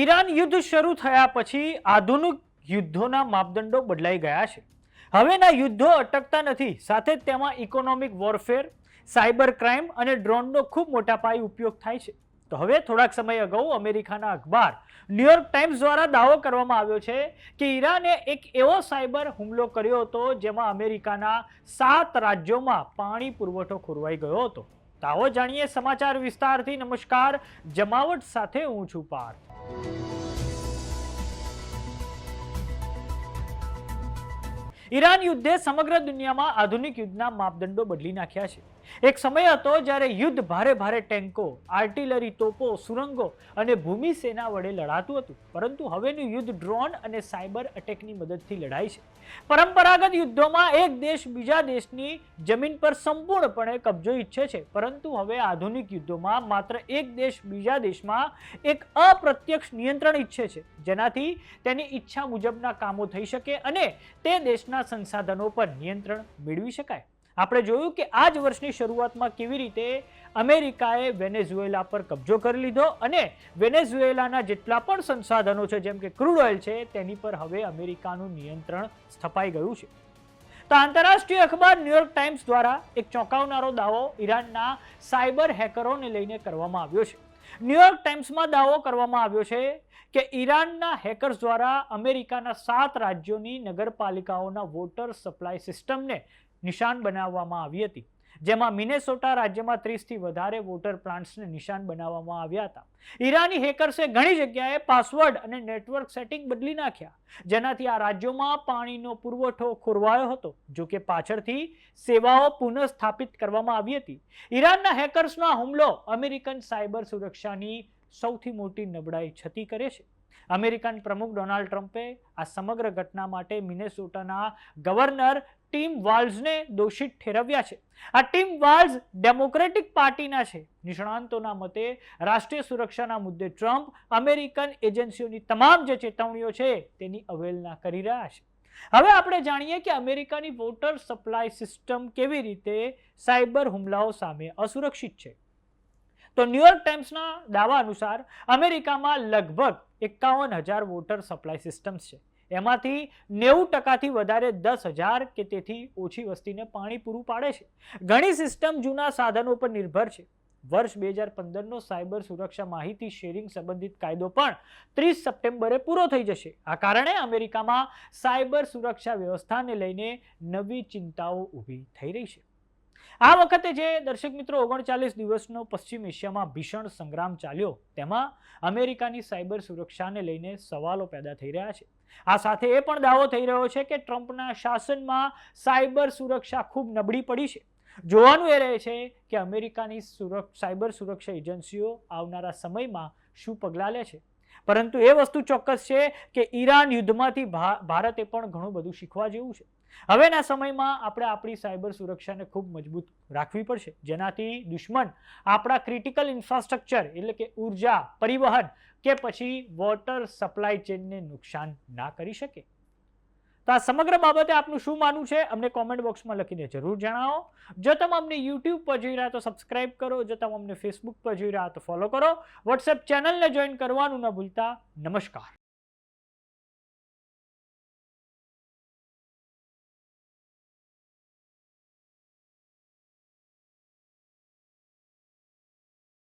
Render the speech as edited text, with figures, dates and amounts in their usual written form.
Iran યુદ્ધ શરૂ થયા પછી આધુનિક યુદ્ધોના માપદંડો બદલાઈ ગયા છે. હવેના યુદ્ધો અટકતા નથી, સાથે જ તેમાં ઇકોનોમિક વોરફેર, સાયબર ક્રાઇમ અને ડ્રોનનો ખૂબ મોટા પાયે ઉપયોગ થાય છે. તો હવે થોડાક સમય અગાઉ અમેરિકાના અખબાર ન્યૂયોર્ક ટાઈમ્સ દ્વારા દાવો કરવામાં આવ્યો છે કે ઈરાને એક એવો સાયબર હુમલો કર્યો હતો જેમાં અમેરિકાના 7 રાજ્યોમાં પાણી પુરવઠો ખોરવાઈ ગયો હતો. તો આવો જાણીએ સમાચાર વિસ્તારથી. નમસ્કાર, જમાવટ સાથે હું છું પાર્થ. ઈરાન યુદ્ધે સમગ્ર દુનિયામાં આધુનિક યુદ્ધના માપદંડો બદલી નાખ્યા છે. એક સમય હતો જ્યારે યુદ્ધ ભારે ટેન્કો, આર્ટિલરી તોપો, સુરંગો અને ભૂમિ સેના વડે લડાતું હતું, પરંતુ હવેનું યુદ્ધ ડ્રોન અને સાયબર અટેકની મદદથી લડાય છે. પરંપરાગત યુદ્ધોમાં એક દેશ બીજા દેશની જમીન પર સંપૂર્ણપણે કબજો ઈચ્છે છે, પરંતુ હવે આધુનિક યુદ્ધોમાં માત્ર એક દેશ બીજા દેશમાં એક અપ્રત્યક્ષ નિયંત્રણ ઈચ્છે છે, જેનાથી તેની ઈચ્છા મુજબના કામો થઈ શકે અને તે દેશના સંસાધનો પર નિયંત્રણ મેળવી શકાય. આપણે જોયું કે આ જ વર્ષની શરૂઆતમાં કેવી રીતે અમેરિકાએ વેનેઝુએલા પર કબજો કરી લીધો અને વેનેઝુએલાના જેટલા પણ સંસાધનો છે, જેમ કે ક્રૂડ ઓઇલ છે, તેની પર હવે અમેરિકાનું નિયંત્રણ સ્થપાઈ ગયું છે. તો આંતરરાષ્ટ્રીય અખબાર ન્યૂયોર્ક ટાઈમ્સ દ્વારા એક ચોંકાવનારો દાવો ઈરાનના સાયબર હેકરોને લઈને કરવામાં આવ્યો છે. ન્યૂયોર્ક ટાઈમ્સમાં દાવો કરવામાં આવ્યો છે કે ઈરાનના હેકર્સ દ્વારા અમેરિકાના 7 રાજ્યોની નગરપાલિકાઓના વોટર સપ્લાય સિસ્ટમને નિશાન બનાવવામાં આવી હતી, જેમાં મિનેસોટા રાજ્યમાં 30થી વધારે વોટર પ્લાન્ટ્સને નિશાન બનાવવામાં આવ્યા હતા. ઈરાની હેકર્સે ઘણી જગ્યાએ પાસવર્ડ અને નેટવર્ક સેટિંગ બદલી નાખ્યા, જેનાથી આ રાજ્યોમાં પાણીનો પુરવઠો ખોરવાયો હતો. જો કે પાછળથી સેવાઓ પુનઃસ્થાપિત કરવામાં આવી હતી. ઈરાનના હેકર્સનો આ હુમલો અમેરિકન સાયબર સુરક્ષાની સૌથી મોટી નબળાઈ છતી કરે છે. અમેરિકન પ્રમુખ ડોનાલ્ડ ટ્રમ્પે આ સમગ્ર ઘટના માટે મિનેસોટાના ગવર્નર ટીમ વાલ્ઝને દોષિત ઠેરવ્યા છે. આ ટીમ વાલ્ઝ ડેમોક્રેટિક પાર્ટીના છે. નિષ્ણાંતોના મતે રાષ્ટ્રીય સુરક્ષાના મુદ્દે ટ્રમ્પ અમેરિકન એજન્સીઓની તમામ જે ચેતવણીઓ છે તેની અવહેલના કરી રહ્યા છે. હવે આપણે જાણીએ કે અમેરિકાની વોટર સપ્લાય સિસ્ટમ કેવી રીતે સાયબર હુમલાઓ સામે અસુરક્ષિત છે. તો ન્યૂયોર્ક ટાઈમ્સના દાવા અનુસાર અમેરિકામાં લગભગ 51,000 વોટર સપ્લાય સિસ્ટમ્સ છે. એમાંથી 90%થી વધારે 10,000 કે તેથી ઓછી વસ્તીને પાણી પૂરું પાડે છે. ઘણી સિસ્ટમ જૂના સાધનો પર નિર્ભર છે. વર્ષ 2015નો સાયબર સુરક્ષા માહિતી શેરિંગ સંબંધિત કાયદો પણ 30 સપ્ટેમ્બરે પૂરો થઈ જશે. આ કારણે અમેરિકામાં સાયબર સુરક્ષા વ્યવસ્થાને લઈને નવી ચિંતાઓ ઊભી થઈ રહી છે. આ વખતે જે દર્શક મિત્રો 39 દિવસનો પશ્ચિમ એશિયામાં ભીષણ સંગ્રામ ચાલ્યો, તેમાં અમેરિકાની સાયબર સુરક્ષાને લઈને સવાલો પેદા થઈ રહ્યા છે. આ સાથે એ પણ દાવો થઈ રહ્યો છે કે ટ્રમ્પના શાસનમાં સાયબર સુરક્ષા ખૂબ નબળી પડી છે. જોવાનું એ રહે છે કે અમેરિકાની સાયબર સુરક્ષા એજન્સીઓ આવનારા સમયમાં શું પગલાં લે છે. પરંતુ એ વસ્તુ ચોક્કસ છે કે ઈરાન યુદ્ધમાંથી ભારતે પણ ઘણું બધું શીખવા જેવું છે. હવેના સમયમાં આપણે આપણી સાયબર સુરક્ષાને ખૂબ મજબૂત રાખવી પડશે, જેનાથી દુશ્મન આપણા ક્રિટિકલ ઇન્ફ્રાસ્ટ્રક્ચર એટલે કે ઉર્જા, પરિવહન કે પછી વોટર સપ્લાય ચેનને નુકસાન ના કરી શકે. તો આ સમગ્ર બાબતે આપનું શું માનવું છે અમને કોમેન્ટ બોક્સમાં લખીને જરૂર જણાવો. જો તમે અમને યુટ્યુબ પર જોઈ રહ્યા તો સબસ્ક્રાઇબ કરો, જો તમે અમને ફેસબુક પર જોઈ રહ્યા તો ફોલો કરો, વોટ્સએપ ચેનલને જોઈન કરવાનું ન ભૂલતા. નમસ્કાર.